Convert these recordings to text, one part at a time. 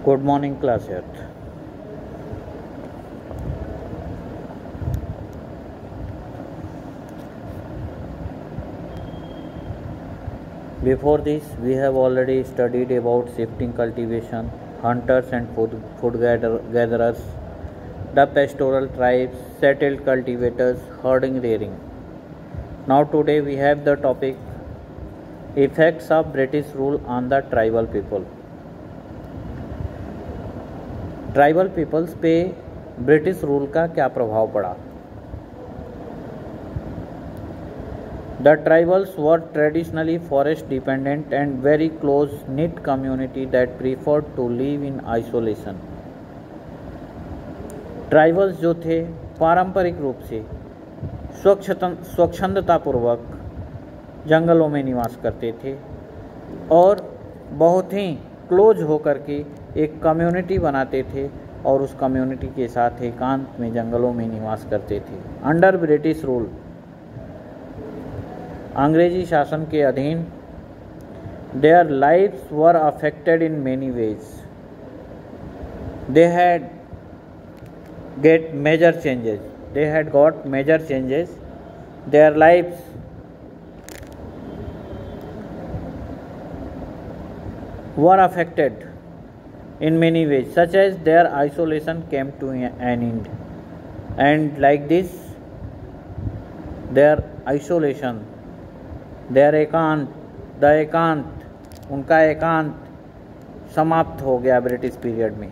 Good morning, class Earth. Before this, we have already studied about shifting cultivation, hunters and food gatherers, the pastoral tribes, settled cultivators, herding rearing. Now today we have the topic effects of British rule on the tribal people. Tribal peoples पे British rule का क्या प्रभाव पड़ा? The tribals were traditionally forest dependent and very close knit community that preferred to live in isolation. Tribals जो थे पारंपरिक रूप से स्वच्छंदतापूर्वक जंगलों में निवास करते थे और बहुत ही क्लोज होकर के एक कम्युनिटी बनाते थे और उस कम्युनिटी के साथ एकांत में जंगलों में निवास करते थे. अंडर ब्रिटिश रूल, अंग्रेजी शासन के अधीन, their lives were affected in many ways. They had got major changes. Their lives were affected in many ways, such as their isolation came to an end, and like this their isolation, their उनका एकांत समाप्त हो गया British period में.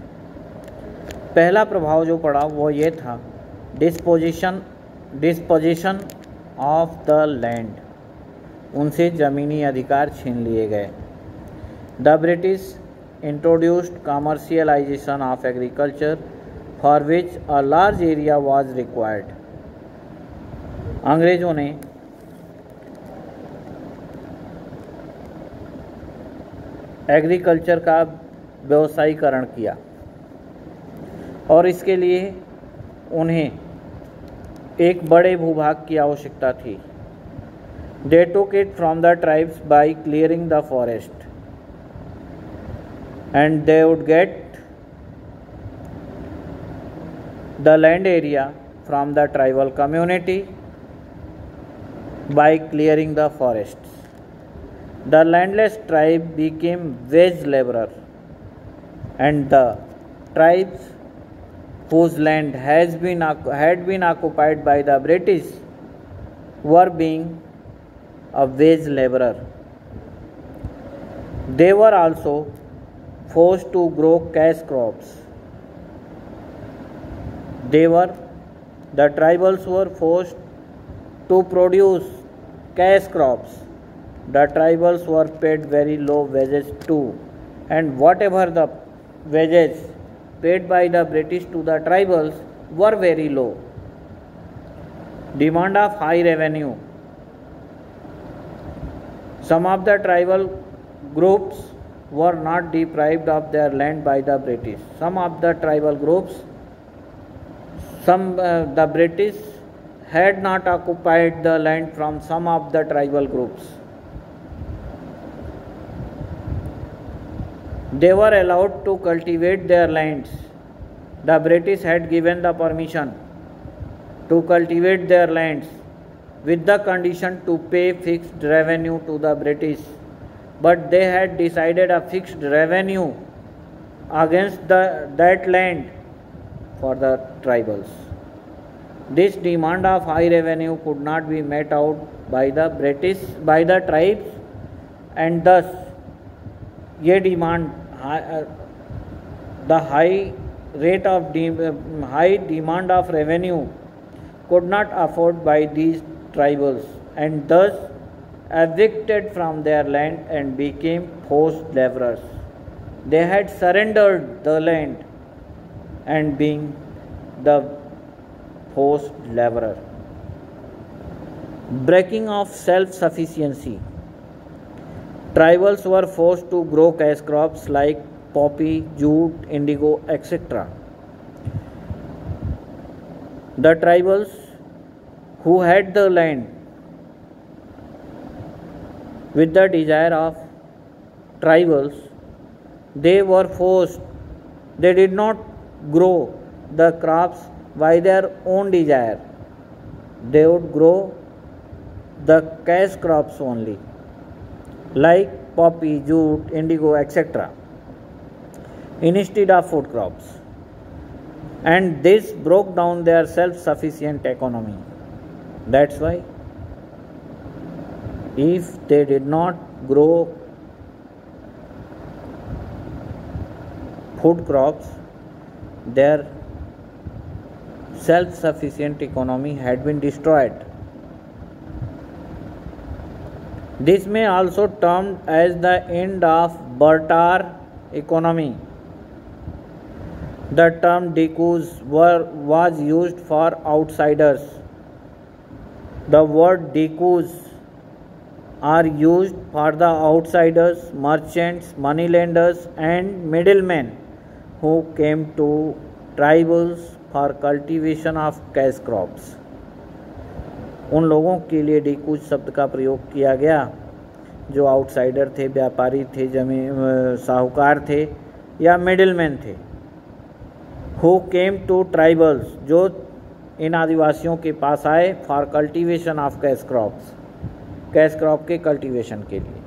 पहला प्रभाव जो पड़ा वो ये था डिस्पोजिशन ऑफ द लैंड. उनसे ज़मीनी अधिकार छीन लिए गए. The British introduced commercialization of agriculture for which a large area was required. अंग्रेजों ने एग्रीकल्चर का व्यवसायीकरण किया और इसके लिए उन्हें एक बड़े भूभाग की आवश्यकता थी. They took it from the tribes by clearing the forest, and they would get the land area from the tribal community by clearing the forests. The landless tribe became wage laborer, and the tribes whose land had been occupied by the British were being a wage laborer. They were also forced to grow cash crops. The tribals were forced to produce cash crops. The tribals were paid very low wages too, and whatever the wages paid by the British to the tribals were very low. Demand of high revenue. Some of the tribal groups were not deprived of their land by the British. Some of the tribal groups, the British had not occupied the land from some of the tribal groups. They were allowed to cultivate their lands. The British had given the permission to cultivate their lands with the condition to pay fixed revenue to the British. But they had decided a fixed revenue against that land for the tribals. This demand of high revenue could not be met out by the tribes, and thus ये demand, the high demand of revenue could not afford by these tribals, and thus evicted from their land and became forced laborers. They had surrendered the land and being the forced laborer. Breaking of self-sufficiency. Tribals were forced to grow cash crops like poppy, jute, indigo, etc. The tribals who had the land with the desire of tribals, they were forced They did not grow the crops by their own desire. They would grow the cash crops only, like poppy, jute, indigo, etc., instead of food crops. And this broke down their self-sufficient economy. That's why if they did not grow food crops, their self-sufficient economy had been destroyed. This may also termed as the end of barter economy. The term decus was used for outsiders. The word decus are used for the outsiders, merchants, moneylenders, and middlemen who came to tribals for cultivation of cash crops. उन लोगों के लिए डिकूज शब्द का प्रयोग किया गया जो आउटसाइडर थे, व्यापारी थे, जमीन साहूकार थे या मिडिलमैन थे. हु केम टू ट्राइबल्स, जो इन आदिवासियों के पास आए for cultivation of cash crops, cash crop के कल्टीवेशन के लिए.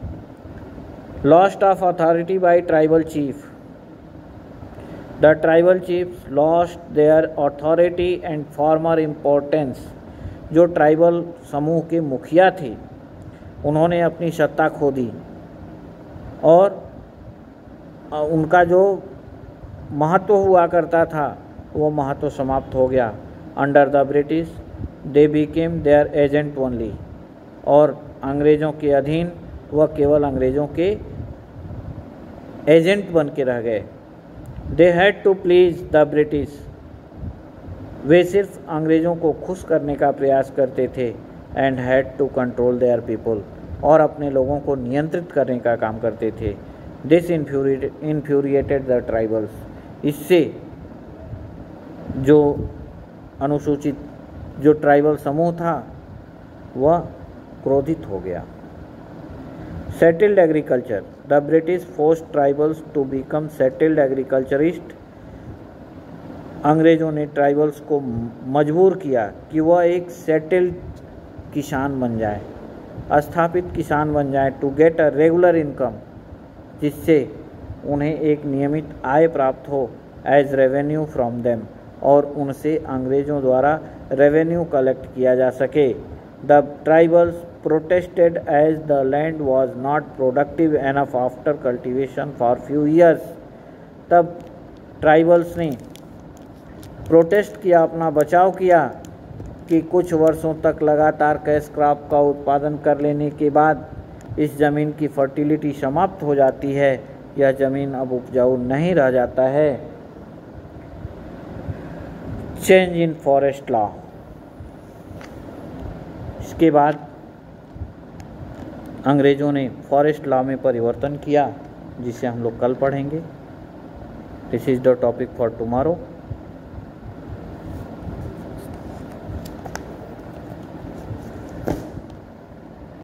Lost of authority bye tribal chief. The tribal chiefs lost their authority and farmer importance. जो ट्राइबल समूह के मुखिया थे उन्होंने अपनी सत्ता खो दी और उनका जो महत्व हुआ करता था वो महत्व समाप्त हो गया. Under the British they became there agent only. और अंग्रेज़ों के अधीन वह केवल अंग्रेज़ों के एजेंट बन के रह गए. They had to please the British. वे सिर्फ अंग्रेज़ों को खुश करने का प्रयास करते थे. And had to control their people. और अपने लोगों को नियंत्रित करने का काम करते थे. This infuriated the tribals. इससे जो अनुसूचित जो ट्राइबल समूह था वह क्रोधित हो गया. Settled agriculture. The British forced tribals to become settled agriculturist. अंग्रेज़ों ने ट्राइबल्स को मजबूर किया कि वह एक सेटल्ड किसान बन जाए, स्थापित किसान बन जाए. To get a regular income, जिससे उन्हें एक नियमित आय प्राप्त हो. एज रेवेन्यू फ्रॉम देम, और उनसे अंग्रेज़ों द्वारा रेवेन्यू कलेक्ट किया जा सके. The tribals protested as the land was not productive enough after cultivation for few years. तब ट्राइबल्स ने प्रोटेस्ट किया, अपना बचाव किया कि कुछ वर्षों तक लगातार कैश क्रॉप का उत्पादन कर लेने के बाद इस ज़मीन की फर्टिलिटी समाप्त हो जाती है, यह ज़मीन अब उपजाऊ नहीं रह जाता है. Change in forest law. इसके बाद अंग्रेज़ों ने फॉरेस्ट लॉ में परिवर्तन किया जिसे हम लोग कल पढ़ेंगे. This is the topic for tomorrow.